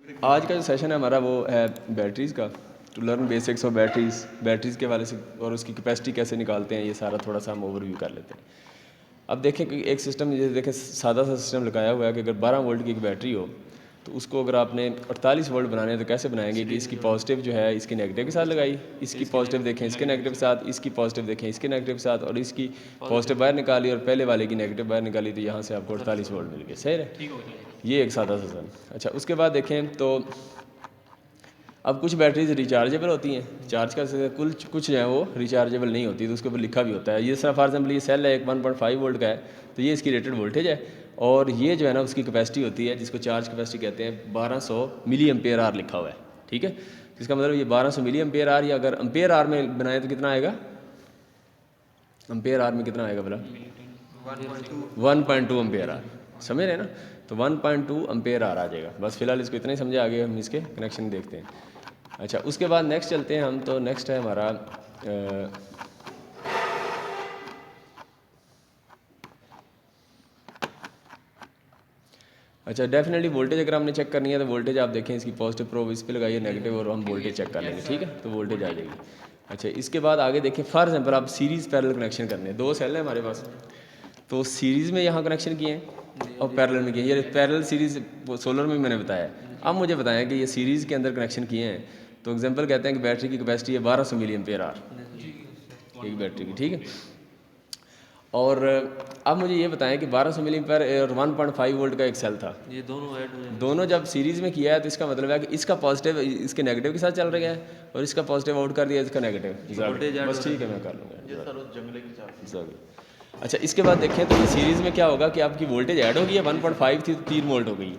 आज का जो सेशन है हमारा वो है बैटरीज़ का, to learn basics of batteries के वाले से और उसकी कैपेसिटी कैसे निकालते हैं, ये सारा थोड़ा सा हम ओवरव्यू कर लेते हैं। अब देखें कि एक सिस्टम, जैसे देखें सादा सा सिस्टम लगाया हुआ है कि अगर 12 वोल्ट की एक बैटरी हो तो उसको अगर आपने 48 वोल्ट बनाने हैं तो कैसे बनाएंगे कि इसकी पॉजिटिव जो है इसके नेगेटिव के साथ लगाई, इसकी पॉजिटिव देखें इसके नेगेटिव के साथ, इसकी पॉजिटिव देखें इसके नेगेटिव के साथ, और इसकी पॉजिटिव बाहर निकाली और पहले वाले की नेगेटिव बाहर निकाली, तो यहाँ से आपको 48 वोल्ट मिल गए। सही है, ये एक सादा सिस्टम। अच्छा, उसके बाद देखें तो अब कुछ बैटरीज रिचार्जेबल होती हैं, चार्ज कर सकते हैं, कुछ जो है वो रिचार्जेबल नहीं होती, तो उसके ऊपर लिखा भी होता है। ये सर फॉर एग्जाम्पल ये सेल है एक 1.5 वोल्ट का है, तो ये इसकी रेटेड वोल्टेज है, और ये जो है ना उसकी कैपेसिटी होती है जिसको चार्ज कैपेसिटी कहते हैं, 1200 मिली एम्पेयर आर लिखा हुआ है। ठीक है, इसका मतलब ये 1200 मिली एम्पेयर आर, या अगर एम्पेयर आर में बनाए तो कितना आएगा, एम्पेयर आर में कितना आएगा बोला, 1.2 एम्पेयर आर। समझ रहे हैं ना, तो 1.2 एम्पेयर आर आ जाएगा। बस फिलहाल इसको इतना ही समझे, आगे हम इसके कनेक्शन देखते हैं। अच्छा, उसके बाद नेक्स्ट चलते हैं हम, तो नेक्स्ट है हमारा अच्छा डेफिनेटली वोल्टेज अगर हमने चेक करनी है तो वोल्टेज आप देखें इसकी पॉजिटिव प्रोब इस पे लगाइए, नेगेटिव, और हम वोल्टेज चेक कर लेंगे। ठीक है, तो वोल्टेज आ जाएगी। अच्छा, इसके बाद आगे देखें फॉर एग्जाम्पल आप सीरीज़ पैरेलल कनेक्शन करने हैं, दो सेल है हमारे पास, तो सीरीज़ में यहाँ कनेक्शन किए हैं और पैरेलल में किए हैं। ये पैरेलल सीरीज़ सोलर में मैंने बताया। अब मुझे बताएं कि ये सीरीज़ के अंदर कनेक्शन किए हैं, तो एग्जांपल कहते हैं कि बैटरी की कैपेसिटी है 1200 मिली एम्पेयर आर एक बैटरी की। ठीक है, और अब मुझे ये बताएं कि 1200 मिली एम्पेयर और 1.5 वोल्ट का एक सेल था, ये दोनों जब सीरीज़ में किया है तो इसका मतलब है कि इसका पॉजिटिव इसके नेगेटिव के साथ चल रहा है और इसका पॉजिटिव आउट कर दिया इसका नेगेटिव। बस ठीक है, मैं कर लूँगा। अच्छा, इसके बाद देखें तो ये सीरीज़ में क्या होगा कि आपकी वोल्टेज ऐड होगी, 1.5 थी तो 3 वोल्ट हो गई,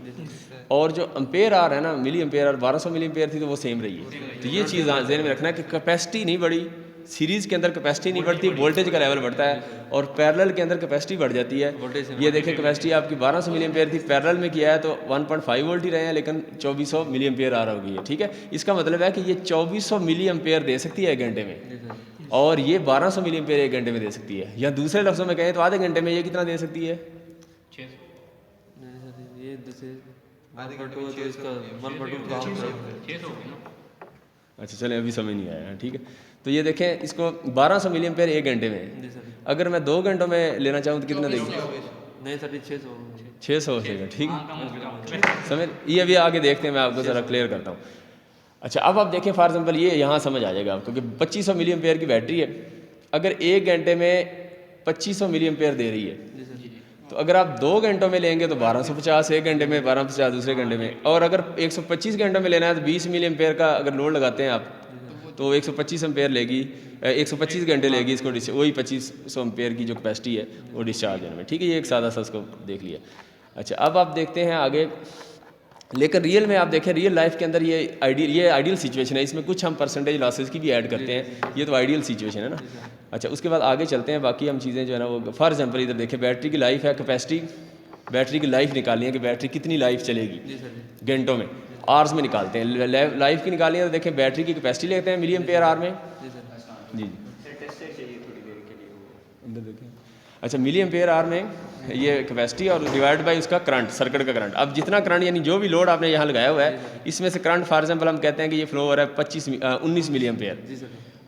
और जो एम्पेयर आर है ना, milli ampere hour 1200 milli ampere थी तो वो सेम रही है। तो ये चीज़ ज़हन में रखना है कि कैपेसिटी नहीं बढ़ी, सीरीज़ के अंदर कैपेसिटी नहीं बढ़ती, वोल्टेज का लेवल बढ़ता है, और पैरेलल के अंदर कैपेसिटी बढ़ जाती है। ये देखें कैपेसिटी आपकी 1200 मिली एम्पेयर थी, पैरेलल में किया है तो 1.5 वोल्ट ही रहे हैं, लेकिन 2400 मिली एम्पेयर आर हो गई है। ठीक है, इसका मतलब है कि ये 2400 मिली एम्पेयर दे सकती है 1 घंटे में, और ये 1200 मिली एम्पेयर 1 घंटे में दे सकती है, या दूसरे लफ्ज़ों में कहें तो आधे घंटे में ये कितना दे सकती है, 600। अच्छा चलें, अभी समझ नहीं आया। ठीक है, तो ये देखें इसको 1200 मिली एम्पेयर 1 घंटे में, अगर मैं 2 घंटों में लेना चाहूँ तो कितना देगी, 600 हो जाएगा। ठीक है, समझ, ये अभी आगे देखते हैं, मैं आपको ज़रा क्लियर करता हूँ। अच्छा, अब आप देखें फॉर एग्जांपल ये यहाँ समझ आ जाएगा आपको कि 2500 मिली एम्पेयर की बैटरी है, अगर 1 घंटे में 2500 मिली एम्पेयर दे रही है, तो अगर आप 2 घंटों में लेंगे तो 1250 1 घंटे में, 1250 दूसरे घंटे में, और अगर 125 घंटों में लेना है तो 20 मिली एम्पेयर का अगर लोड लगाते हैं आप तो 125 एम्पेयर लेगी, 125 घंटे लेगी इसको, वही 2500 एम्पेयर की जो कैपेसिटी है वो डिस्चार्ज होने में। ठीक है, ये एक सादा सा उसको देख लिया। अच्छा, अब आप देखते हैं आगे, लेकिन रियल में आप देखें, रियल लाइफ के अंदर ये आइडियल सिचुएशन है, इसमें कुछ हम परसेंटेज लॉसेस की भी ऐड करते हैं, ये तो आइडियल सिचुएशन है ना। अच्छा, उसके बाद आगे चलते हैं, बाकी हम चीज़ें जो है ना वो फॉर एग्जांपल इधर देखें, बैटरी की लाइफ है, कैपेसिटी, बैटरी की लाइफ निकालनी है कि बैटरी कितनी लाइफ चलेगी घंटों में, आवर्स में निकालते हैं। लाइफ की निकालनी है तो देखें बैटरी की कैपेसिटी लेते हैं मिली एम्पेयर आर में। जी अंदर देखें, अच्छा मिली एम्पेयर आर में ये कैपेसिटी और डिवाइड बाय उसका करंट, सर्किट का करंट। अब जितना करंट यानी जो भी लोड आपने यहाँ लगाया हुआ है, इसमें से करंट फॉर एग्जांपल हम कहते हैं कि ये फ्लो हो रहा है 19 मिली एम्पेयर।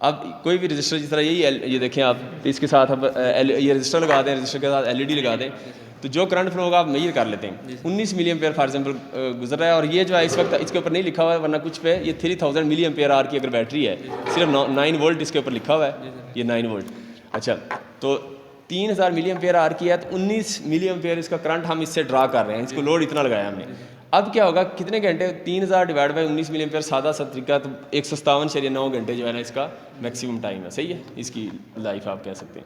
अब कोई भी रजिस्टर, जिस तरह ये देखें आप, इसके साथ अब ये रजिस्टर लगा दें, रजिस्टर के साथ LED लगा दें, तो जो करंट फ्लो होगा आप मेजर कर लेते हैं। 19 मिली एम्पेयर फॉर एग्जांपल गुजर रहा है, और ये जो है इस वक्त इसके ऊपर नहीं लिखा हुआ है, वरना कुछ पे ये 3000 मिली एम्पेयर आर की अगर बैटरी है, सिर्फ 9 वोल्ट इसके ऊपर लिखा हुआ है, ये 9 वोल्ट। अच्छा, तो 3000 मिली एम्पेयर आर की है तो 19 मिली एम्पेयर इसका करंट हम इससे ड्रा कर रहे हैं, इसको लोड इतना लगाया हमने। अब क्या होगा, कितने घंटे, 3000 डिवाइड बाई 19 मिली एम्पेयर, सादा सा तरीका, तो 157.9 घंटे जो है ना इसका मैक्सिमम टाइम है। सही है, इसकी लाइफ आप कह सकते हैं।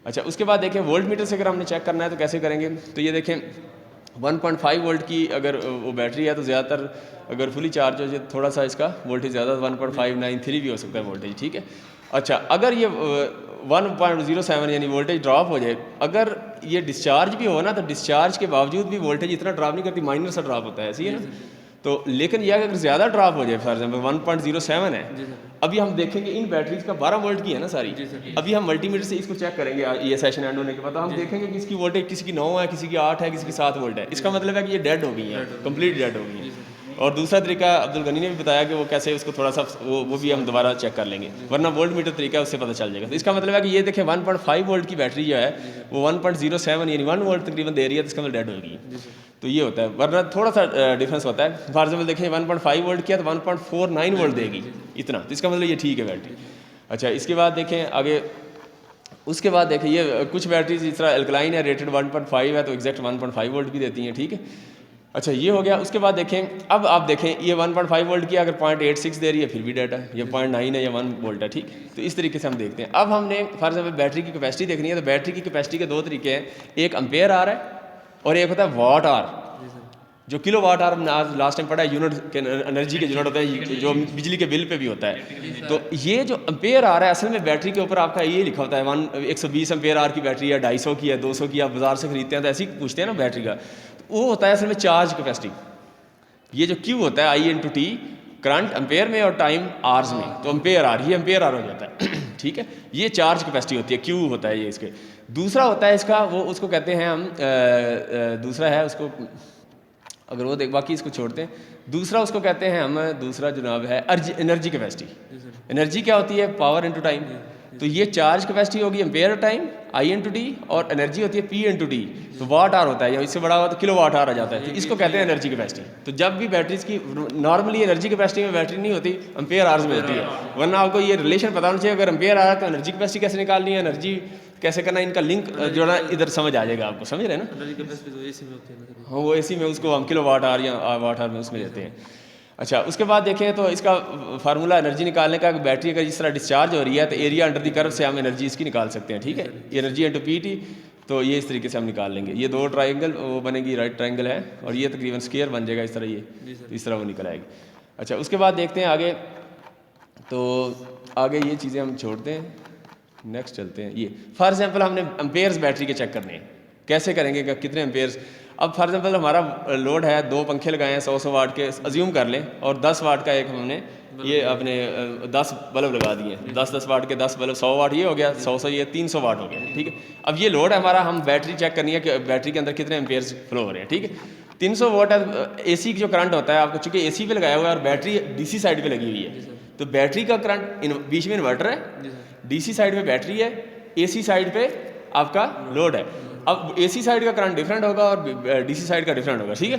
अच्छा, उसके बाद देखें वोल्ट मीटर से अगर हमने चेक करना है तो कैसे करेंगे, तो ये देखें 1.5 वोल्ट की अगर वो बैटरी है तो ज़्यादातर अगर फुली चार्ज हो जाए थोड़ा सा इसका वोल्टेज ज़्यादा, 1.593 भी हो सकता है वोल्टेज। ठीक है, अच्छा अगर ये 1.07 यानी वोल्टेज ड्रॉप हो जाए, अगर ये डिस्चार्ज भी हो ना तो डिस्चार्ज के बावजूद भी वोल्टेज इतना ड्रॉप नहीं करती, माइनर सा ड्रॉप होता है, ऐसी है ना। तो लेकिन यह अगर ज़्यादा ड्रॉप हो जाए, फॉर एग्जाम्पल 1.07 है, अभी हम देखेंगे इन बैटरीज का 12 वोल्ट की है ना सारी, अभी हम मल्टीमीटर से इसको चेक करेंगे ये सेशन एंड होने के बाद, हम देखेंगे कि इसकी वोल्टेज किसी की 9 है, किसी की 8 है, किसी की 7 वोल्ट है। इसका मतलब है कि ये डेड हो गई है, कंप्लीट डेड हो गई है। और दूसरा तरीका अब्दुल गनी ने भी बताया कि वो कैसे उसको थोड़ा सा वो भी हम दोबारा चेक कर लेंगे, वरना वोल्ट मीटर तरीका है उससे पता चल जाएगा। तो इसका मतलब है कि ये देखें 1.5 वोल्ट की बैटरी जो है वो 1.07 यानी 1 वोल्ट तकरीबन दे रही है, तो इसका मतलब डेड होगी। तो ये होता है, वरना थोड़ा सा डिफरेंस होता है। फॉर एग्जाम्पल देखें 1.5 वोल्ट किया तो 1.49 वोल्ट देगी इतना, तो इसका मतलब ये ठीक है बैटरी। अच्छा, इसके बाद देखें आगे, उसके बाद देखें ये कुछ बैटरीज इस तरह एल्कलाइन है, रेटेड 1.5 है तो एग्जैक्ट 1.5 वोल्ट भी देती हैं, ठीक है। अच्छा, ये हो गया। उसके बाद देखें, अब आप देखें ये 1.5 वोल्ट की अगर 0.86 दे रही है फिर भी डेटा है, या 0.9 है या 1 वोल्ट है, ठीक। तो इस तरीके से हम देखते हैं। अब हमने फॉर एग्जाम्पल बैटरी की कैपेसिटी देखनी है, तो बैटरी की कैपेसिटी के दो तरीके हैं, एक एम्पेयर आर है और एक होता है वाट आर। जो किलो वाट आर आज लास्ट टाइम पढ़ा है, यूनिट के एनर्जी के यूनिट होता है जो बिजली के बिल पे भी होता है। तो ये जो एम्पेयर आ रहा है असल में बैटरी के ऊपर आपका ये लिखा होता है 120 एम्पेयर आर की बैटरी है, 250 की है, 200 की, आप बाजार से खरीदते हैं तो ऐसे ही पूछते हैं ना बैटरी का। तो वो होता है असल में चार्ज कैपेसिटी। ये जो क्यू होता है I/T, करंट एम्पेयर में और टाइम आर्स में, तो एम्पेयर आर, ये एम्पेयर आर हो जाता है ठीक है। ये चार्ज कैपेसिटी होती है, क्यू होता है ये इसके। दूसरा होता है इसका, वो उसको कहते हैं हम दूसरा है उसको, अगर वो देख, बाकी इसको छोड़ते हैं। दूसरा उसको कहते हैं हम, दूसरा जनाब है एनर्जी कैपेसिटी। एनर्जी क्या होती है? Power into time. तो ये चार्ज कैपेसिटी होगी एम्पेयर टाइम I/T, और एनर्जी होती है P/T। तो वाट आर होता है, या इससे बड़ा हुआ तो किलो वाट आर आ जाता है। तो इसको कहते हैं एनर्जी कैपेसिटी। तो जब भी बैटरीज की नॉर्मली एनर्जी कैपेसिटी में बैटरी नहीं होती, एम्पेयर आर्स में होती है। वरना आपको ये रिलेशन पता होना चाहिए, अगर एम्पेयर आ रहा है तो एनर्जी कैपेसिटी कैसे निकालनी है, एनर्जी कैसे करना है, इनका लिंक जो है इधर समझ आ जाएगा आपको, समझ रहे हैं ना। हाँ, वो एसी में उसको हम किलो वाट आर या वाट आर में उसमें लेते हैं। अच्छा, उसके बाद देखें तो इसका फार्मूला एनर्जी निकालने का, बैटरी अगर जिस तरह डिस्चार्ज हो रही है तो एरिया अंडर द कर्व से हम एनर्जी इसकी निकाल सकते हैं, ठीक है। एनर्जी इंटू PT, तो ये इस तरीके से हम निकाल लेंगे। ये दो ट्राइंगल वो बनेगी, राइट ट्राइंगल है, और ये तकरीबन स्क्वायर बन जाएगा इस तरह, ये इस तरह वो निकल आएगी। अच्छा, उसके बाद देखते हैं आगे, तो आगे ये चीज़ें हम छोड़ते हैं, नेक्स्ट चलते हैं। ये फॉर एग्जांपल हमने एम्पेयर्स बैटरी के चेक करने हैं, कैसे करेंगे कि कितने एम्पेयर्स। अब फॉर एग्जांपल हमारा लोड है, 2 पंखे लगाए हैं 100 वाट के, अज्यूम कर लें, और 10 वाट का एक हमने ये अपने 10 बल्ब लगा दिए, 10 वाट के 10 बल्ब, 100 वाट ये हो गया, 100 ये 300 वाट हो गया, ठीक है। अब ये लोड है हमारा, हम बैटरी चेक करनी है कि बैटरी के अंदर कितने एम्पेयर्स फ्लो हो रहे हैं, ठीक है। 300 वाट है। AC जो करंट होता है आपको, चूँकि AC पे लगाया हुआ है और बैटरी DC साइड पे लगी हुई है, तो बैटरी का करंट बीच में इन्वर्टर है, DC साइड पे बैटरी है, AC साइड पे आपका लोड है। अब AC साइड का करंट डिफरेंट होगा और DC साइड का डिफरेंट होगा, ठीक है।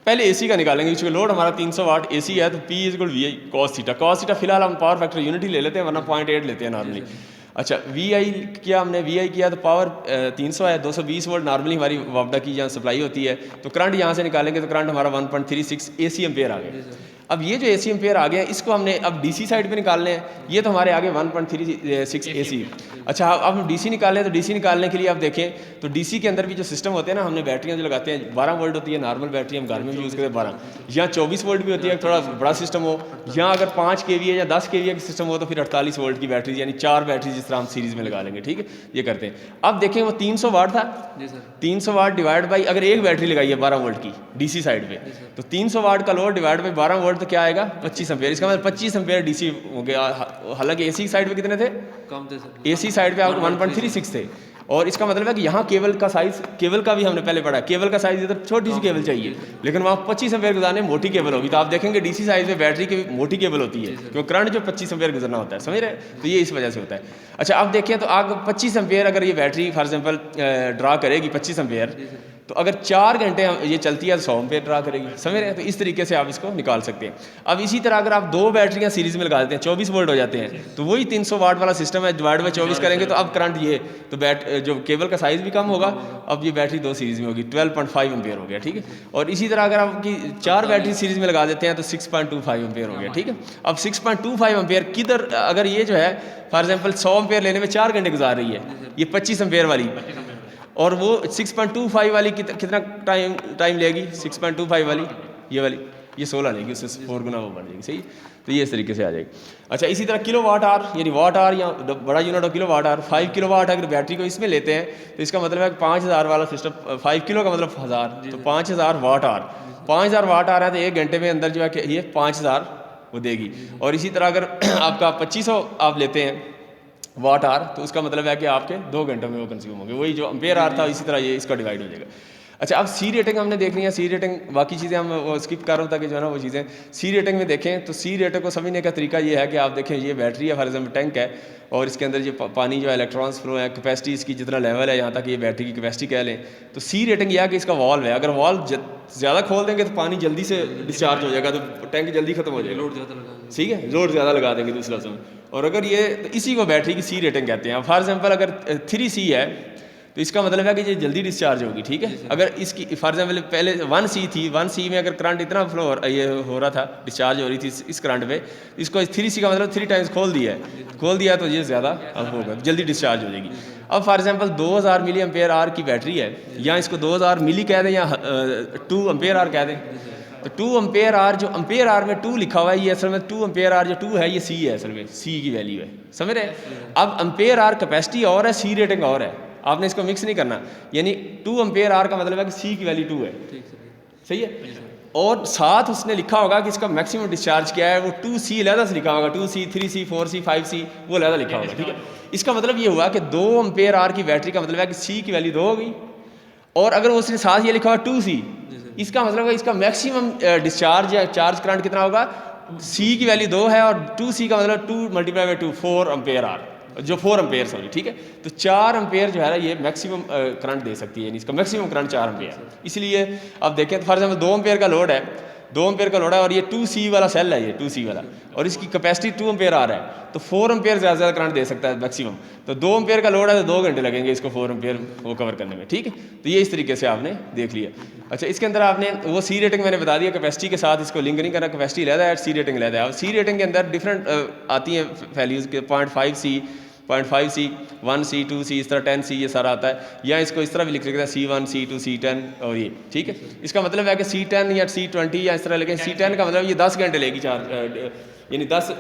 पहले AC का निकालेंगे, क्योंकि लोड हमारा 300 वाट AC है, तो P = VI cos theta. cos theta फिलहाल हम पावर फैक्टर यूनिट ही ले लेते हैं, वरना 0.8 लेते हैं नॉर्मली। अच्छा, VI किया हमने, VI किया तो पावर 300 है, 220 वोल्ट नॉर्मली हमारी वापडा की जहाँ सप्लाई होती है, तो करंट यहाँ से निकालेंगे तो करंट हमारा 1.36 AC एम्पेयर आ गया। अब ये जो AC एम्पेयर आ गया, इसको हमने अब DC साइड पे निकालने हैं, ये तो हमारे आगे 1.36 AC। अच्छा, अब हम DC निकालें, तो DC निकालने के लिए आप देखें तो DC के अंदर भी जो सिस्टम होते हैं ना, हमने बैटरियाँ जो लगाते हैं 12 वोल्ट होती है नॉर्मल बैटरी, हम घर में भी यूज़ करते हैं 12, यहाँ 24 वोल्ट भी होती है, थोड़ा बड़ा सिस्टम हो, यहाँ अगर 5 kVA या 10 kVA की सिस्टम हो तो फिर 48 वोल्ट की बैटरी, यानी 4 बैटरी जिस तरह हम सीरीज़ में लगा लेंगे, ठीक है। ये करते हैं। अब देखें वो 300 वाट था, 300 वाट डिवाइड बाई, अगर एक बैटरी लगाई है 12 वोल्ट की DC साइड पे, तो 300 वाट का लोड डिवाइड बाई 12 वोल्ट, तो क्या आएगा? 25 एम्पेयर। इसका मतलब 25 एम्पेयर DC हो गया। हालांकि AC साइड पे कितने थे? कम थे सर। AC साइड पे आपको 1.36 थे, और इसका मतलब है कि यहाँ केबल का साइज, केबल का भी हमने पहले पढ़ा, केबल का साइज इधर छोटी सी केबल चाहिए, लेकिन वहाँ 25 एम्पेयर गुजारने मोटी केबल होगी। तो आप देखेंगे DC साइज में बैटरी की मोटी केबल होती है, क्योंकि करंट जो 25 एम्पेयर गुजरना होता है, समझ रहे हैं। तो ये इस वजह से होता है। अच्छा, अब देखिए तो आगे 25 एम्पेयर अगर ये बैटरी फॉर एग्जाम्पल ड्रा करेगी 25 एम्पेयर, तो अगर 4 घंटे ये चलती है तो 100 एम्पेयर ड्रा करेगी, समझ रहे हैं। तो इस तरीके से आप इसको निकाल सकते हैं। अब इसी तरह अगर आप 2 बैटरियाँ सीरीज़ में लगा देते हैं, 24 वोल्ट हो जाते हैं, तो वही 300 वाट वाला सिस्टम है, डिवाइड बाई 24 करेंगे तो अब करंट ये, तो जो केबल का साइज़ भी कम होगा। अब ये बैटरी 2 सीरीज़ में होगी, 12.5 एम्पेयर हो गया, ठीक है। और इसी तरह अगर आपकी 4 बैटरी सीरीज़ में लगा देते हैं तो 6.25 एम्पेयर हो गया, ठीक है। अब 6.25 एम्पेयर किधर, अगर ये जो है फॉर एग्जाम्पल 100 एम्पेयर लेने में 4 घंटे गुजार रही है, ये 25 एम्पेयर वाली, और वो 6.25 वाली कितना टाइम लेगी? 6.25 वाली, ये वाली, ये 16 लेगी, उससे 4 गुना वो बढ़ जाएगी, सही। तो ये इस तरीके से आ जाएगी। अच्छा, इसी तरह किलो वाट आर, यानी वाट आर या बड़ा यूनिट हो kilo watt hour, 5 kilo watt अगर बैटरी को इसमें लेते हैं तो इसका मतलब है कि 5000 वाला सिस्टम, 5 किलो का मतलब 1000, तो 5000 वाट आर, 5000 वाट आर है तो 1 घंटे में अंदर जो है कि ये 5000 वो देगी। और इसी तरह अगर आपका 2500 आप लेते हैं वाट आर, तो उसका मतलब है कि आपके 2 घंटों में वो कंज्यूम होंगे, वही जो एम्पेयर आर था इसी तरह ये इसका डिवाइड हो जाएगा। अच्छा, अब सी रेटिंग हमने देख ली है। सी रेटिंग बाकी चीज़ें हम वो स्किप कर रहा हूँ ताकि जो है ना वो चीज़ें सी रेटिंग में देखें। तो सी रेटिंग को समझने का तरीका ये है कि आप देखें ये बैटरी है, फॉर एग्जाम्पल टैंक है, और इसके अंदर ये पानी जो है इलेक्ट्रॉन्स फ्लो है, कैपेसिटी इसकी जितना लेवल है यहाँ तक ये बैटरी की कैपेसिटी कह लें। तो सी रेटिंग यह है कि इसका वॉल्व है, अगर वॉल्व ज़्यादा खोल देंगे तो पानी जल्दी से डिस्चार्ज हो जाएगा, तो टैंक जल्दी खत्म हो जाएगा, लोड ज़्यादा लगा, ठीक है, लोड ज़्यादा लगा देंगे दूसरे लफ्ज़ में। और अगर ये तो इसी को बैटरी की सी रेटिंग कहते हैं। फॉर एग्जाम्पल अगर 3C है तो इसका मतलब है कि ये जल्दी डिस्चार्ज होगी, ठीक है। अगर इसकी फॉर एग्जाम्पल पहले 1C थी, 1C में अगर करंट इतना फ्लो ये हो रहा था, डिस्चार्ज हो रही थी इस करंट पे, इसको 3C का मतलब 3 टाइम्स खोल दिया तो ये ज़्यादा अब होगा, जल्दी डिस्चार्ज हो जाएगी। अब for example 2000 milli ampere hour की बैटरी है, या इसको 2000 मिली कह दें या 2 एम्पेयर आर कह दें। तो 2 एम्पेयर आर, जो एम्पेयर आर में 2 लिखा हुआ है, ये असल में 2 एम्पेयर आर जो 2 है ये C है, असल में C की वैल्यू है, समझ रहे हैं। अब एम्पेयर आर कैपेसिटी और है, सी रेटिंग और है, आपने इसको मिक्स नहीं करना। यानी 2 एम्पेयर आर का मतलब है कि C की वैल्यू 2 है, सही है। और साथ उसने लिखा होगा कि इसका मैक्सिमम डिस्चार्ज क्या है, वो 2C अलहदा से लिखा होगा, 2C 3C 4C 5C वो अलहदा लिखा होगा, ठीक है। इसका मतलब ये हुआ कि 2 एम्पेयर आर की बैटरी का मतलब है कि C की वैल्यू 2 हो गई, और अगर उसने साथ ये लिखा हुआ 2C, इसका मतलब है इसका मैक्सिमम डिस्चार्ज या चार्ज करंट कितना होगा, C की वैल्यू 2 है और 2C का मतलब 2 × 2 4 एम्पेयर आर, जो 4 एम्पेयर सॉरी, ठीक है। तो 4 एम्पेयर जो है ना ये मैक्सिमम करंट दे सकती है, इसका मैक्सिमम करंट 4 एम्पेयर। इसलिए अब देखें तो फॉर एग्जाम्पल 2 एम्पेयर का लोड है, 2 एम्पेयर का लोड है, और ये 2C वाला सेल है, ये 2C वाला, और इसकी कैपेसिटी 2 एम्पेयर आ रहा है, तो 4 एम्पेयर ज़्यादा करंट दे सकता है मैक्सिमम। तो 2 एम्पेयर का लोड है तो 2 घंटे लगेंगे इसको 4 एम्पेयर वो कवर करने में, ठीक है। तो ये इस तरीके से आपने देख लिया। अच्छा, इसके अंदर आपने वो सी रेटिंग मैंने बता दिया, कैपेसिटी के साथ इसको लिंक नहीं करना, कैपेसिटी लेता है, सी रेटिंग लेता है। अब सी रेटिंग के अंदर डिफरेंट आती हैं वैल्यूज़ के, 0.5C 0.5C 1C 2C इस तरह 10C ये सारा आता है, या इसको इस तरह भी लिख सकते हैं C1 C2 C10 और ये, ठीक है। इसका मतलब है कि C10 या C20 या इस तरह, लेकिन C10 का मतलब ये 10 घंटे लेगी चार्ज, यानी 10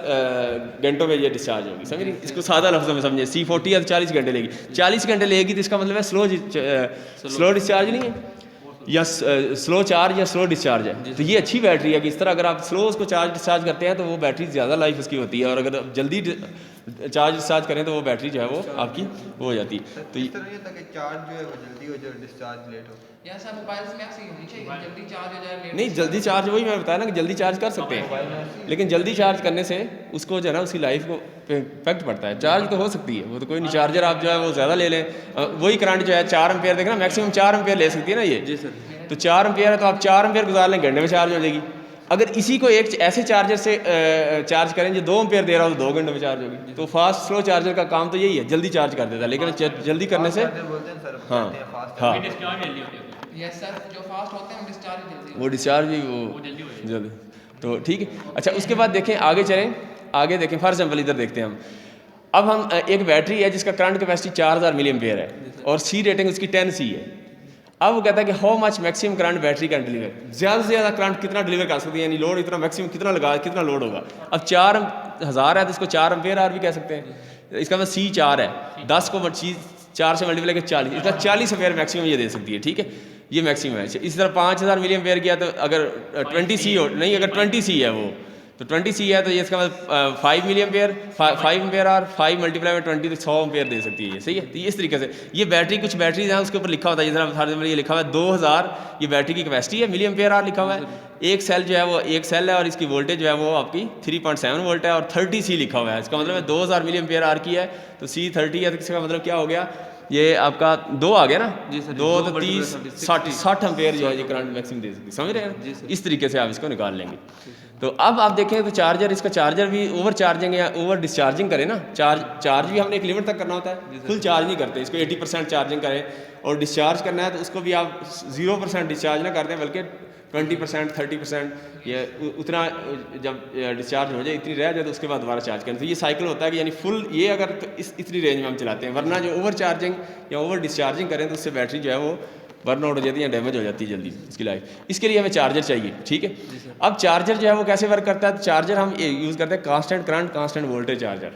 घंटों में ये डिस्चार्ज होगी, समझ रही। इसको सादा लफ्ज़ों में समझे, C40 या 40 घंटे लेगी, 40 घंटे लेगी तो इसका मतलब है स्लो डिस्चार्ज नहीं है, या स्लो चार्ज या स्लो डिस्चार्ज है। तो ये अच्छी बैटरी है कि इस तरह अगर आप स्लो उसको चार्ज डिस्चार्ज करते हैं तो वो बैटरी ज़्यादा लाइफ उसकी होती है, और अगर जल्दी चार्ज डिस्चार्ज करें तो वो बैटरी जो है वो आपकी वो हो जाती है। तो इस तरह ये था कि चार्ज जो है वो जल्दी हो जाए, डिस्चार्ज लेट हो। या सर मोबाइल में ऐसी होनी चाहिए, जल्दी चार्ज हो जाए, नहीं, जल्दी चार्ज वही मैं बताया ना कि जल्दी चार्ज कर सकते हैं, लेकिन जल्दी चार्ज करने से उसको जो है ना उसकी लाइफ को इफेक्ट पड़ता है। चार्ज तो हो सकती है, वो तो कोई नहीं, चार्जर आप जो है वो ज़्यादा ले लें, वही करंट जो है 4 एम्पेयर देखना मैक्सिमम 4 एम्पेयर ले सकती है ना ये, जी सर। तो 4 एम्पेयर है तो आप 4 एम्पेयर गुजार लें, घंटे में चार्ज हो जाएगी। अगर इसी को एक ऐसे चार्जर से चार्ज करें जो 2 एम्पेयर दे रहा हो तो 2 घंटे में चार्ज होगी। तो फास्ट स्लो चार्जर का काम तो यही है, जल्दी चार्ज कर देता है, लेकिन जल्दी करने से बोलते हैं सर, हाँ फास्ट हाँ यस सर, जो फास्ट होते हैं वो डिस्चार्ज जल्दी वो डिस्चार्ज भी वो जल्दी, तो ठीक है। अच्छा, उसके बाद देखें आगे चलें, आगे देखें फॉर एग्जाम्पल इधर देखते हैं हम। अब हम एक बैटरी है जिसका करंट कैपेसिटी 4000 मिली एम्पेयर है और सी रेटिंग उसकी 10C है। अब वो कहता है कि how much maximum current battery can deliver, ज़्यादा से ज़्यादा करंट कितना डिलीवर कर सकती है, यानी लोड इतना मैक्सिमम कितना कितना लोड होगा। अब 4000 है तो इसको 4 एम्पेयर आर भी कह सकते हैं, इसका मतलब C 4 है, 10 को 4 से मल्टीप्लाई करके 40, इसका 40 एम्पेयर मैक्सिमम ये दे सकती है, ठीक है, ये मैक्सिमम है। इसी तरह 5000 मिली एम्पेयर किया तो अगर 20C हो, नहीं अगर 20C है वो तो 20C है तो ये इसका मतलब 5 milli ampere 5 ampere hour 5 multiply में 20 तो 100 एम्पेयर दे सकती है ये, सही है। तो इस तरीके से ये बैटरी, कुछ बैटरीज हैं उसके ऊपर लिखा होता है, जैसे फॉर एग्जाम्पल ये लिखा हुआ है 2000 ये बैटरी की कैपेसिटी है, मिली एम्पेयर आर लिखा हुआ है। एक सेल जो है वो एक सेल है और इसकी वोल्टेज जो है वो आपकी 3.7 वोल्ट है और 30C लिखा हुआ है, इसका मतलब है 2000 मिली एम्पेयर आर की है तो C 30 है, तो इसका मतलब क्या हो गया, ये आपका 2 आ गया ना, जी सर, 2 तो 30 60 एम्पेयर जो है ये करंट मैक्सिमम दे सकती है, समझ रहे हैं ना। इस तरीके से आप इसको निकाल लेंगे। तो अब आप देखें तो चार्जर, इसका चार्जर भी ओवर चार्जिंग या ओवर डिस्चार्जिंग करें ना, चार्ज भी हमने एक लिमिट तक करना होता है, फुल चार्ज नहीं करते, इसको 80% चार्जिंग करें, और डिस्चार्ज करना है तो उसको भी आप 0% डिस्चार्ज ना कर दें बल्कि 20% 30% ये उतना जब डिस्चार्ज हो जाए इतनी रह जाए तो उसके बाद दोबारा चार्ज करें। तो ये साइकिल होता है कि यानी फुल ये अगर तो इतनी रेंज में हम चलाते हैं, वरना जो ओवर चार्जिंग या ओवर डिस्चार्जिंग करें तो उससे बैटरी जो है वो बर्न आउट हो जाती है या डैमेज हो जाती है जल्दी इसकी लाइफ। इसके लिए हमें चार्जर चाहिए, ठीक है। अब चार्जर जो है वो कैसे वर्क करता है, तो चार्जर हम यूज़ करते हैं constant current constant voltage charger.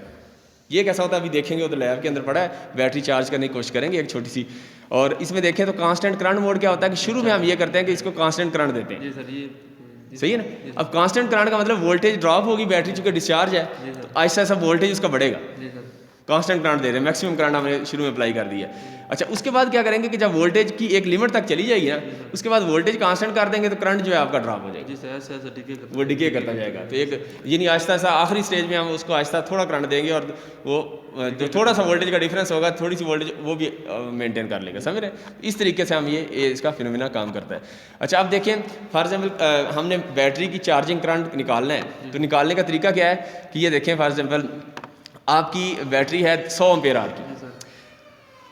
ये कैसा होता है अभी देखेंगे, उधर लैब के अंदर पड़ा है, बैटरी चार्ज करने की कोशिश करेंगे एक छोटी सी। और इसमें देखें तो कांस्टेंट करंट मोड क्या होता है कि शुरू में हम ये करते हैं कि इसको कांस्टेंट करंट देते हैं, जी सर, ये सही है ना। अब कांस्टेंट करंट का मतलब वोल्टेज ड्रॉप होगी, बैटरी चूँकि डिस्चार्ज है तो ऐसा ऐसा वोल्टेज उसका बढ़ेगा, जी सर, कांस्टेंट करंट दे रहे हैं, मैक्सिमम करंट हमने शुरू में अप्लाई कर दिया। अच्छा, उसके बाद क्या करेंगे कि जब वोल्टेज की एक लिमिट तक चली जाएगी ना, उसके बाद वोल्टेज कांस्टेंट कर देंगे तो करंट जो है आपका ड्रॉप हो जाएगा, वो डिके करता जाएगा। तो एक यानी आहिस्ता आहिस्ता आखिरी स्टेज में हम उसको आहिस्ता थोड़ा करंट देंगे और वो जो थोड़ा सा वोल्टेज का डिफरेंस होगा, थोड़ी सी वोल्टेज वो भी मेंटेन कर लेगा, समझ रहे? इस तरीके से हम ये इसका फिनोमिना काम करता है। अच्छा, अब देखें फॉर एग्जाम्पल हमने बैटरी की चार्जिंग करंट निकालना है, तो निकालने का तरीका क्या है कि ये देखें फॉर एग्जाम्पल आपकी बैटरी है 100 एम्पेयर आर की,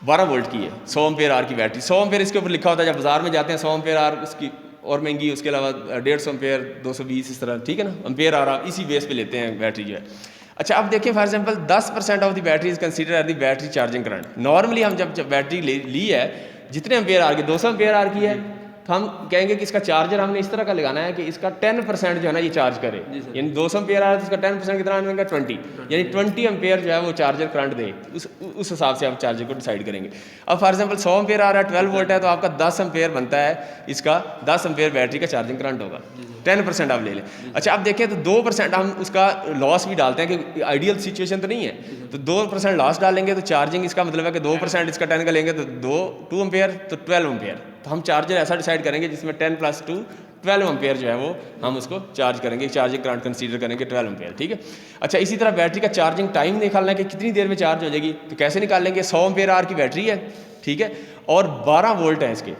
12 वोल्ट की है, 100 एम्पेयर आर की बैटरी। 100 एम्पेयर इसके ऊपर लिखा होता है, जब बाजार में जाते हैं 100 एम्पेयर आर उसकी और महंगी, उसके अलावा 150 एम्पेयर, 220 इस तरह, ठीक है ना, एम्पेयर आर आप इसी बेस पे लेते हैं बैटरी जो है। अच्छा, अब देखिए for example 10% of the battery is consider as the battery charging current. Normally हम जब बैटरी ली है जितने एम्पेयर आर की, 200 एम्पेयर आर की है, तो हम कहेंगे कि इसका चार्जर हमने इस तरह का लगाना है कि इसका 10% जो है ना ये चार्ज करे, यानी 200 एम्पेयर आ रहा है तो इसका 10% कितना आएगा, 20, यानी 20 एम्पेयर जो है वो चार्जर करंट दे, उस हिसाब से आप चार्जर को डिसाइड करेंगे। अब फॉर एग्जांपल 100 एम्पेयर आ रहा है, 12 वोल्ट है, तो आपका 10 एम्पेयर बनता है, इसका 10 एम्पेयर बैटरी का चार्जिंग करंट होगा, 10% आप ले लें। अच्छा, आप देखें तो 2% हम उसका लॉस भी डालते हैं कि आइडियल सिचुएशन तो नहीं है, तो 2% लॉस डालेंगे तो चार्जिंग इसका मतलब है कि 2% इसका 10 का लेंगे तो 2 एम्पेयर तो 12 एम्पेयर। तो हम चार्जर ऐसा डिसाइड करेंगे जिसमें 10 + 2 12 एम्पेयर जो है वो हम उसको चार्ज करेंगे, चार्जिंग करंट कंसीडर करेंगे 12 एम्पेयर, ठीक है। अच्छा, इसी तरह बैटरी का चार्जिंग टाइम निकालना है कि कितनी देर में चार्ज हो जाएगी, तो कैसे निकालेंगे, 100 एम्पेयर आर की बैटरी है, ठीक है, और 12 वोल्ट है इसके,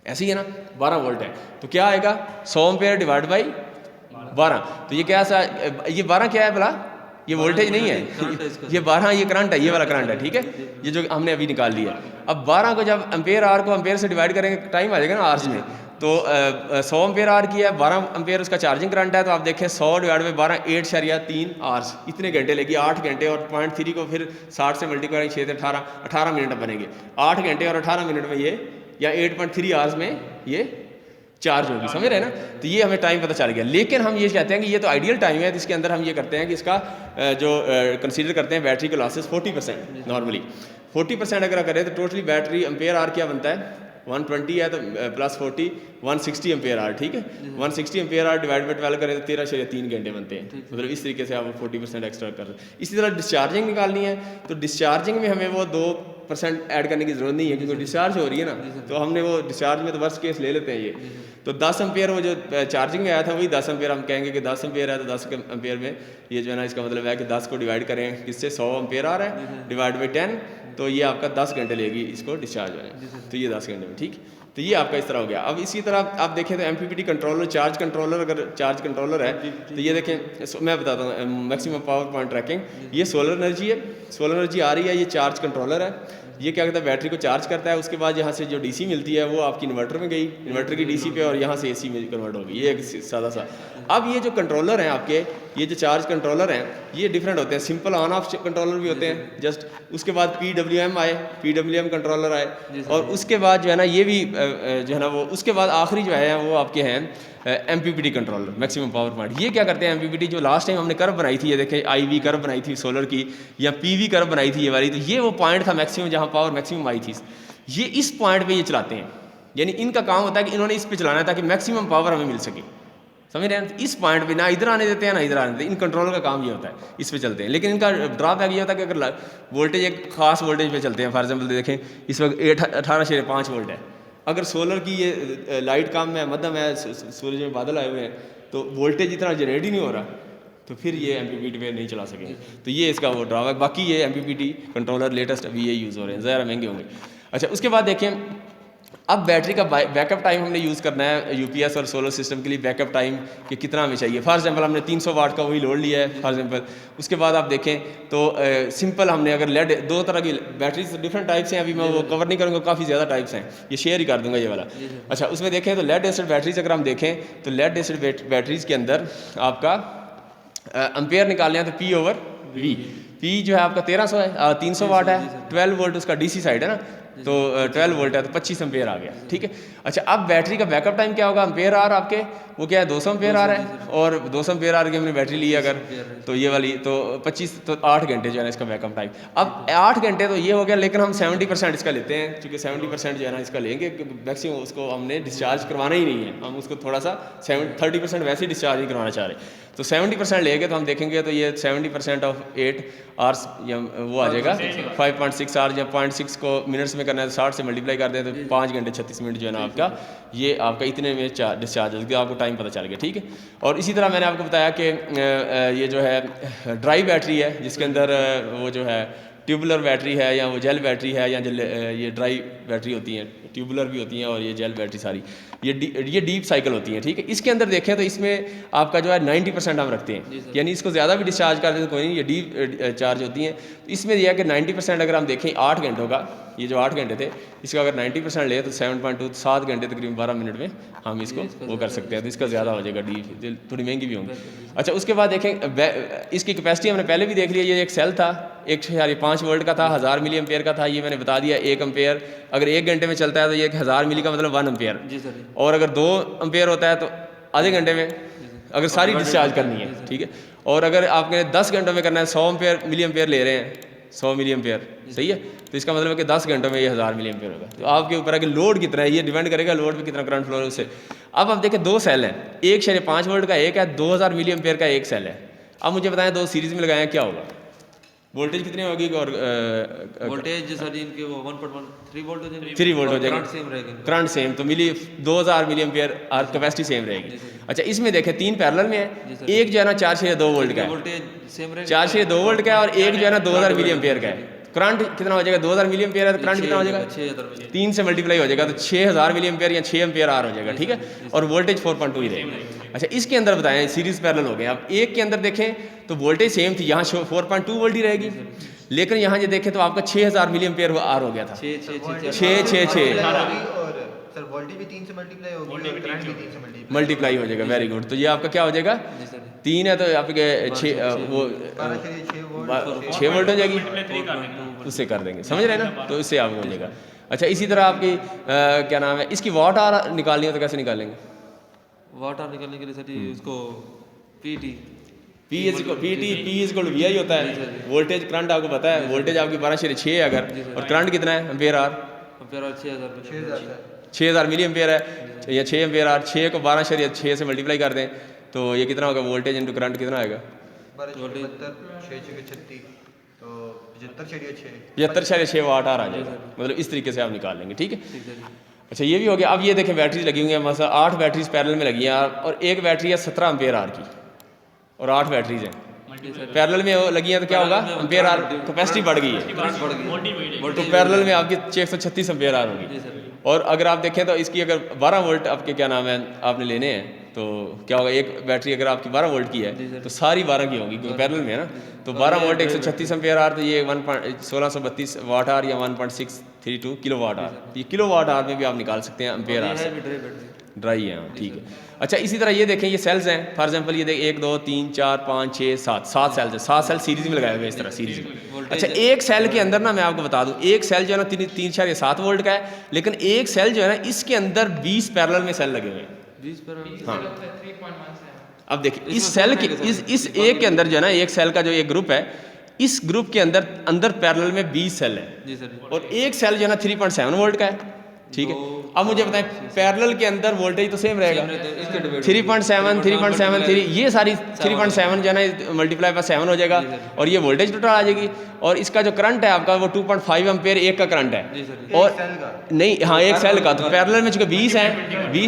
ऐसे ही है ना, 12 वोल्ट है, तो क्या आएगा 100 एम्पेयर डिवाइड बाई 12, तो ये क्या सा, ये 12 क्या है भला, ये वोल्टेज नहीं है, ये 12 ये करंट है, ये वाला करंट है, ठीक है, ये जो हमने अभी निकाल लिया। अब 12 को जब एम्पेयर आर को एम्पेयर से डिवाइड करेंगे टाइम आ जाएगा ना आर्स में, तो 100 एम्पेयर आर की है, 12 एम्पेयर उसका चार्जिंग करंट है, तो आप देखें 100 डिवाइड बाई 12 8.3 आवर्स, इतने घंटे लेगी, 8 घंटे, और 0.3 को फिर 60 से मल्टीप्लाई 6 से 18 मिनट बनेंगे, 8 घंटे और 18 मिनट में ये, या 8.3 आवर्स में ये चार्ज होगी, समझ रहे हैं ना। तो ये हमें टाइम पता चल गया, लेकिन हम ये कहते हैं कि ये तो आइडियल टाइम है, तो इसके अंदर हम ये करते हैं कि इसका जो कंसीडर करते हैं बैटरी के लॉसेस 40%, नॉर्मली 40% अगर करें तो टोटली बैटरी एम्पेयर आर क्या बनता है, 120 है तो +40 160 एम्पेयर आर, ठीक है, 160 एम्पेयर आर डिवाइड बाई 12 करें तो 13.3 घंटे बनते हैं, मतलब इस तरीके से आप 40% एक्स्ट्रा कर रहे हैं। इसी तरह डिस्चार्जिंग निकालनी है, तो डिस्चार्जिंग में हमें वो 2% ऐड करने की ज़रूरत नहीं है, क्योंकि डिस्चार्ज हो रही है ना, तो हमने वो डिस्चार्ज में तो वर्स्ट केस ले लेते हैं ये, तो 10 एम्पेयर वो जो चार्जिंग में आया था वही 10 एम्पेयर, हम कहेंगे कि 10 एम्पेयर है तो 10 एम्पेयर में ये जो है ना, इसका मतलब है कि 10 को डिवाइड करें किससे, 100 एम्पेयर आ रहा है डिवाइड बाई 10, तो ये आपका 10 घंटे लेगी इसको डिस्चार्ज होने, तो ये 10 घंटे में, ठीक, तो ये आपका इस तरह हो गया। अब इसी तरह आप देखें तो MPPT कंट्रोलर, चार्ज कंट्रोलर, अगर चार्ज कंट्रोलर है तो ये देखें, मैं बताता हूँ मैक्सिमम पावर पॉइंट ट्रैकिंग, ये सोलर एनर्जी है, सोलर एनर्जी आ रही है, ये चार्ज कंट्रोलर है, ये क्या कहता है बैटरी को चार्ज करता है, उसके बाद यहाँ से जो DC मिलती है वो आपकी इन्वर्टर में गई, इन्वर्टर की DC पे, और यहाँ से AC में कन्वर्ट होगी, ये एक सादा सा। अब ये जो कंट्रोलर हैं आपके, ये जो चार्ज कंट्रोलर हैं, ये डिफरेंट होते हैं, सिंपल ऑन ऑफ कंट्रोलर भी होते हैं जस्ट, उसके बाद PWM आए, PWM कंट्रोलर आए, और उसके बाद जो है ना ये भी जो है ना वो, उसके बाद आखिरी जो है वो आपके हैं MPPT controller, maximum power point. ये क्या करते हैं MPPT, जो लास्ट टाइम हमने कर्व बनाई थी, ये देखें IV कर्व बनाई थी सोलर की, या PV कर्व बनाई थी ये वाली, तो ये वो पॉइंट था मैक्सिमम जहाँ पावर मैक्सिमम आई थी, ये इस पॉइंट पे ये चलाते हैं, यानी इनका काम होता है कि इन्होंने इस पे चलाना है ताकि मैक्सिमम पावर हमें मिल सके, समझ रहे हैं। इस पॉइंट पे ना इधर आने देते हैं ना इधर आने देते हैं, इन कंट्रोलर का काम ये होता है, इस पे चलते हैं। लेकिन इनका ड्रॉबैक ये होता है कि अगर वोल्टेज एक खास वोल्टेज पे चलते हैं, फॉर एग्जाम्पल देखें इस वक्त 18.5 वोल्ट है, अगर सोलर की ये लाइट काम है, मध्यम है, सूरज में बादल आए हुए हैं, तो वोल्टेज इतना जनरेट ही नहीं हो रहा, तो फिर ये MPPT पे नहीं चला सकेंगे, तो ये इसका वो ड्रॉबैक। बाकी ये MPPT कंट्रोलर लेटेस्ट अभी ये यूज़ हो रहे हैं, ज़रा महंगे होंगे। अच्छा, उसके बाद देखें अब बैटरी का बैकअप टाइम हमने यूज़ करना है UPS और सोलर सिस्टम के लिए, बैकअप टाइम कि कितना हमें चाहिए। फॉर एग्जांपल हमने 300 वाट का वही लोड लिया है फॉर एग्जांपल, उसके बाद आप देखें तो सिंपल हमने अगर लेड, दो तरह की बैटरीज डिफरेंट टाइप्स हैं, अभी मैं वो कवर नहीं करूँगा, काफ़ी ज़्यादा टाइप्स हैं, ये शेयर ही कर दूँगा ये वाला। अच्छा, उसमें देखें तो लेड एसिड बैटरीज अगर हम देखें तो लेड एसिड बैटरीज के अंदर आपका एम्पेयर निकालने हैं तो P/V, P जो है आपका 1300 है, 300 वाट है, 12 वोल्ट उसका DC साइड है ना, तो 12 वोल्ट है तो 25 एम्पेयर आ गया, ठीक है। अच्छा, अब बैटरी का बैकअप टाइम क्या होगा, एम्पेयर आर आपके वो क्या है 200 एम्पेयर आर है, और 200 एम्पेयर आर की हमने बैटरी ली अगर तो ये वाली तो 25 तो 8 घंटे जो है ना इसका बैकअप टाइम। अब 8 घंटे तो ये हो गया, लेकिन हम 70% इसका लेते हैं, क्योंकि 70% जो है ना इसका लेंगे, मैक्सिमम उसको हमने डिस्चार्ज करवाना ही नहीं है, हम उसको थोड़ा सा 30% वैसे ही डिस्चार्ज ही करवाना चाह रहे हैं। तो 70% लेंगे तो हम देखेंगे तो ये 70% ऑफ 8 आवर्स या वो आ जाएगा 5.6 आवर्स, या 0.6 को मिनट्स में करना है तो 60 से मल्टीप्लाई कर दें तो 5 घंटे 36 मिनट जो है ना आपका ये आपका इतने में डिस्चार्ज हो, आपको टाइम पता चल गया, ठीक है। और इसी तरह मैंने आपको बताया कि ये जो है ड्राई बैटरी है, जिसके अंदर वो जो है ट्यूबुलर बैटरी है या वो जेल बैटरी है, या ये ड्राई बैटरी होती हैं, ट्यूबुलर भी होती हैं और ये जेल बैटरी सारी ये डीप साइकिल होती है, ठीक है। इसके अंदर देखें तो इसमें आपका जो है 90% हम रखते हैं, यानी इसको ज़्यादा भी डिस्चार्ज कर दें तो कोई नहीं, ये डीप चार्ज होती हैं। तो इसमें यह है कि 90% अगर हम देखें 8 घंटों का, ये जो 8 घंटे थे इसका अगर 90% ले तो 7.2 7 घंटे तकरीबन 12 मिनट में हम इसको वो कर सकते हैं, तो इसका ज़्यादा हो जाएगा, डी थोड़ी महंगी भी होंगी। अच्छा, उसके बाद देखें इसकी कैपेसिटी हमने पहले भी देख लिया, ये एक सेल था 1.5 वोल्ट का था, 1000 मिली एम्पेयर का था, ये मैंने बता दिया 1 एम्पेयर अगर 1 घंटे में चलता है तो ये 1000 मिली का मतलब 1 एम्पेयर, और अगर 2 एम्पेयर होता है तो आधे घंटे में अगर सारी डिस्चार्ज करनी है, ठीक है। और अगर आपने 10 घंटों में करना है 100 मिली एम्पेयर ले रहे हैं, 100 मिली एम्पेयर, सही है, तो इसका मतलब है कि 10 घंटों में ये 1000 मिली एम्पेयर होगा। तो आपके ऊपर है कि लोड कितना है, ये डिपेंड करेगा लोड पे कितना करंट फ्लो है उससे। अब आप देखें 2 सेल हैं, 1.5 वोल्ट का एक है, 2000 मिली एम्पेयर का एक सेल है। अब मुझे बताएं 2 सीरीज में लगाएं क्या होगा, वोल्टेज कितनी होगी, और वोल्टेज सर इनके वो 1.13 वोल्ट हो जाएगा, 3 वोल्ट हो जाएगा, करंट सेम रहेगा, करंट सेम, तो 2000 मिली एम्पेयर और कैपेसिटी सेम रहेगी। अच्छा, इसमें देखें 3 पैरेलल में है, एक जो है ना 4.2 वोल्ट का है, वोल्टेज सेम रहेगा, 4.2 वोल्ट का है, और एक जो है ना 2000 मिली एम्पेयर का है। करंट कितना हो जाएगा, 2000 मिली एम्पेयर है तो करंट कितना हो जाएगा 6000 3 से मल्टीप्लाई हो जाएगा तो 6000 मिली एम्पेयर या 6 एम्पेयर आर हो जाएगा, ठीक है, और वोल्टेज 4.2 ही रहेगा। अच्छा, इसके अंदर बताएं सीरीज पैरेलल हो गए। अब एक के अंदर देखें तो वोल्टेज सेम थी, यहाँ 4.2 वोल्ट ही रहेगी, लेकिन यहाँ ये देखें तो आपका 6000 मिली एम्पेयर आर हो गया था, 6 और सर वोल्टेज भी 3 से मल्टीप्लाई होगी और करंट भी 3 से मल्टीप्लाई हो जाएगा, वेरी गुड। तो ये आपका क्या हो जाएगा 3 है तो आपके 6 वोल्ट हो जाएगी, उससे कर देंगे, समझ रहे हैं ना, तो इससे आपको हो जाएगा। अच्छा, इसी तरह आपकी क्या नाम है, इसकी वाट आवर निकालनी हो तो कैसे निकालेंगे, वाट आवर निकालने के लिए सर उसको पीटी P इक्वल VI होता है, वोल्टेज करंट आपको पता है, वोल्टेज आपकी 12.6 है अगर, और करंट कितना है एम्पेयर आर, 6000 मिली एम्पेयर है या 6 एम्पेयर आर, 6 को 12.6 से मल्टीप्लाई कर दें तो ये कितना होगा, वोल्टेज इंटू करंट कितना आएगा, 75.6 वाट आर आ जाएगा, मतलब इस तरीके से आप निकाल लेंगे, ठीक है। अच्छा, ये भी हो गया। अब ये देखें बैटरीज लगी हुई हैं, मतलब 8 बैटरीज पैरेलल में लगी हैं, और एक बैटरी है 17 एम्पेयर आर की, और 8 बैटरीज हैं पैरेलल में वो लगी हैं, तो क्या होगा, एम्पेयर आर कैपेसिटी बढ़ गई है, तो पैरेलल में आपकी 636 एम्पेयर आर होगी। और अगर आप देखें तो इसकी अगर 12 वोल्ट आपके क्या नाम है आपने लेने हैं तो क्या होगा, एक बैटरी अगर आपकी 12 वोल्ट की है तो सारी 12 की होगी, क्योंकि पैरेलल में है ना, तो 12 वोल्ट 136 एम्पेयर आर, तो ये 1632 वाट आर या 1.632 किलो वाट आर, ये किलो वाट आर में भी आप निकाल सकते हैं एम्पेयर आर से, ड्राई है, ठीक है। अच्छा, इसी तरह ये देखें ये सेल्स हैं, फॉर एग्जांपल ये देखें 1 2 3 4 5 6 7 सेल्स है, 7 सेल सीरीज में लगाए हुए इस तरह सीरीज में। अच्छा, एक सेल के अंदर ना मैं आपको बता दूं, एक सेल जो है ना 3.7 वोल्ट का है, लेकिन एक सेल जो है ना इसके अंदर 20 पैरेलल में सेल लगे हुए हैं, 20 पर हाँ। अब देखिए इस सेल के इस एक के अंदर जो है ना, एक सेल का जो एक ग्रुप है, इस ग्रुप के अंदर पैरेलल में 20 सेल है, और एक सेल जो है ना 3.7 वोल्ट का है, ठीक है। अब मुझे बताएं पैरेलल के अंदर वोल्टेज तो सेम रहेगा, 3.7 3.73 ये सारी 3.7 जो है ना मल्टीप्लाई पर 7 हो जाएगा, और ये वोल्टेज टोटल आ जाएगी, और इसका जो करंट है आपका वो 2.5 एम्पेयर एक का करंट है, और नहीं हाँ एक सेल का, तो पैरेलल में चूंकि 20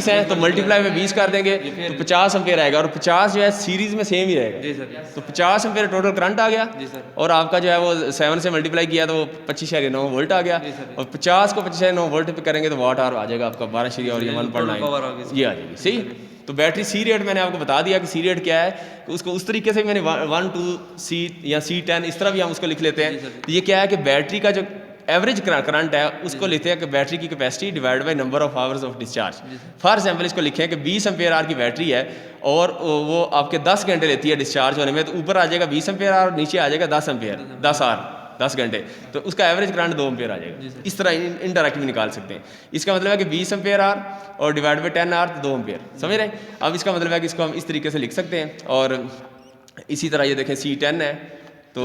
हैं तो मल्टीप्लाई में 20 कर देंगे तो 50 एम्पेयर आएगा, और 50 जो है सीरीज में सेम ही रहेगा, तो 50 एम्पेयर टोटल करंट आ गया, और आपका जो है वो 7 से मल्टीप्लाई किया तो वो 25.9 वोल्ट आ गया, और 50 को 25.9 वोल्ट पे करेंगे तो वाट आवर आ जाएगा आपका 12 और ये 1.9 ये आ जाएगी, सही। तो बैटरी सी रेट मैंने आपको बता दिया कि सी रेट क्या है, उसको उस तरीके से मैंने 1 2 C या C10 इस तरह भी हम उसको लिख लेते हैं। तो ये क्या है कि बैटरी का जो एवरेज करंट है उसको लेते हैं कि बैटरी की capacity divide by number of hours of discharge. For example इसको लिखें कि 20 एम्पेयर आर की बैटरी है और वो आपके 10 घंटे लेती है डिस्चार्ज होने में, तो ऊपर आ जाएगा 20 एम्पेयर आर और नीचे आ जाएगा 10 एम्पेयर 10 आर, 10 घंटे, तो उसका एवरेज करंट 2 एम्पेयर आ जाएगा। इस तरह इनडायरेक्ट भी निकाल सकते हैं। इसका मतलब है कि 20 एम्पेयर आर और डिवाइड बाई 10 आर तो 2 एम्पेयर, समझ रहे हैं। अब इसका मतलब है कि इसको हम इस तरीके से लिख सकते हैं। और इसी तरह ये देखें C10 है तो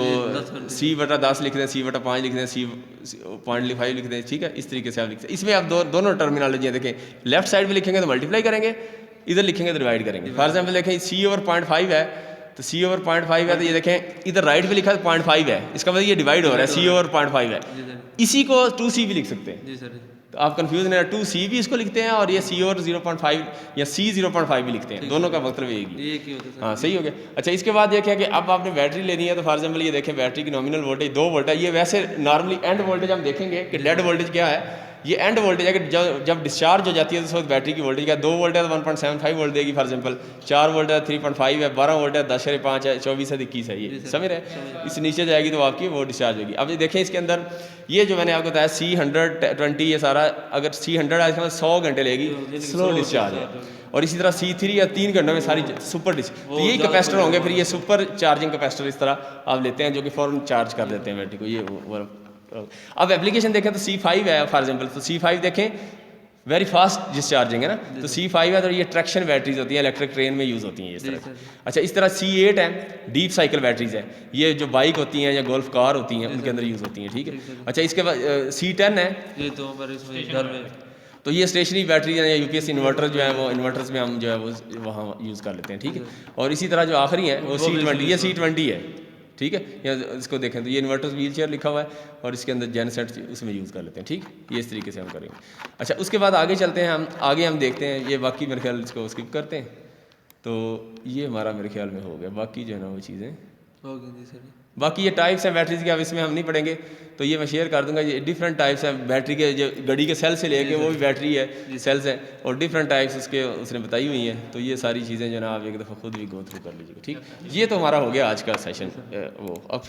C/10 लिख दें, C/5 लिख दें, C.5 लिख दें, ठीक है। इस तरीके से आप लिख सकते हैं। इसमें आप दोनों टर्मिनोलॉजी देखें, लेफ्ट साइड में लिखेंगे तो मल्टीप्लाई करेंगे, इधर लिखेंगे तो डिवाइड करेंगे। फॉर एग्जाम्पल देखें C/0.5 है तो C/0.5 है तो ये देखें इधर राइट में लिखा है 0.5 है, इसका मतलब ये डिवाइड हो रहा है, C/0.5 है। इसी को 2C भी लिख सकते हैं। जी सर। तो आप कंफ्यूज नहीं, 2C भी इसको लिखते हैं और ये C/0.5 या C/0.5 भी लिखते हैं, दोनों का मतलब एक ही। एक ही होता है सर। हाँ सही हो गया। अच्छा इसके बाद ये क्या है कि अब आपने बैटरी लेनी है तो फॉर एग्जाम्पल ये देखें बैटरी की नॉमिनल वोल्टेज 2 वोल्ट है। ये वैसे नॉर्मली एंड वोल्टेज हम देखेंगे कि डेड वोल्टेज क्या है, ये एंड वोल्टेज है कि जब डिस्चार्ज हो जाती है तो उस वक्त बैटरी की वोल्टेज क्या 2 वोल्ट है तो 1.75 वोल्ट देगी फॉर एग्जाम्पल, 4 वोल्ट है 3.5 है, 12 वोल्ट है 10.5 है, 24 है 21 है, ये समझ रहे। इस नीचे जाएगी तो आपकी वो डिस्चार्ज होगी। अब ये देखें इसके अंदर ये जो मैंने आपको बताया C120 ये सारा, अगर C100 है इसका 100 घंटे लेगी स्लो डिस्चार्ज है। और इसी तरह C3 या 3 घंटों में सारी सुपर डिस्चार्ज, तो यही कैपेसिटर होंगे। फिर ये सुपर चार्जिंग कैपेसिटर इस तरह आप लेते हैं जो कि फ़ौरन चार्ज कर देते हैं बैटरी को। ये अब एप्लीकेशन देखें तो C5 है फॉर एग्जांपल, तो C5 देखें वेरी फास्ट डिस्चार्जिंग है ना, तो C5 है तो ये ट्रैक्शन बैटरीज होती हैं, इलेक्ट्रिक ट्रेन में यूज़ होती हैं इस तरह। अच्छा इस तरह C8 है, डीप साइकिल बैटरीज है, ये जो बाइक होती हैं या गोल्फ कार होती हैं उनके अंदर यूज़ होती हैं, ठीक है। अच्छा इसके बाद C10 है, ये तो हमारे इसमें घर में तो ये स्टेशनरी बैटरी है या यूपीएस इन्वर्टर जो है वो इन्वर्टर्स में हम जो है वो वहाँ यूज़ कर लेते हैं, ठीक है। और इसी तरह जो आखिरी है वो C20, ये C20 है, ठीक है। या इसको देखें तो ये इन्वर्टर्स व्हील चेयर लिखा हुआ है और इसके अंदर जेन सेट उसमें यूज़ कर लेते हैं, ठीक। ये इस तरीके से हम करेंगे। अच्छा उसके बाद आगे चलते हैं, हम देखते हैं ये बाकी मेरे ख्याल इसको स्किप करते हैं। तो ये हमारा मेरे ख्याल में हो गया, बाकी जो है ना वो चीज़ें हो गई। जी सर। बाकी ये टाइप्स हैं बैटरीज के, अब इसमें हम नहीं पढ़ेंगे तो ये मैं शेयर कर दूंगा। ये डिफरेंट टाइप्स हैं बैटरी के, जो घड़ी के सेल से लेके वो भी बैटरी है, सेल्स हैं और डिफरेंट टाइप्स उसके उसने बताई हुई हैं। तो ये सारी चीज़ें जो ना आप एक दफ़ा खुद भी गो थ्रू कर लीजिएगा, ठीक। ये तो हमारा हो गया आज का सेशन वो। अब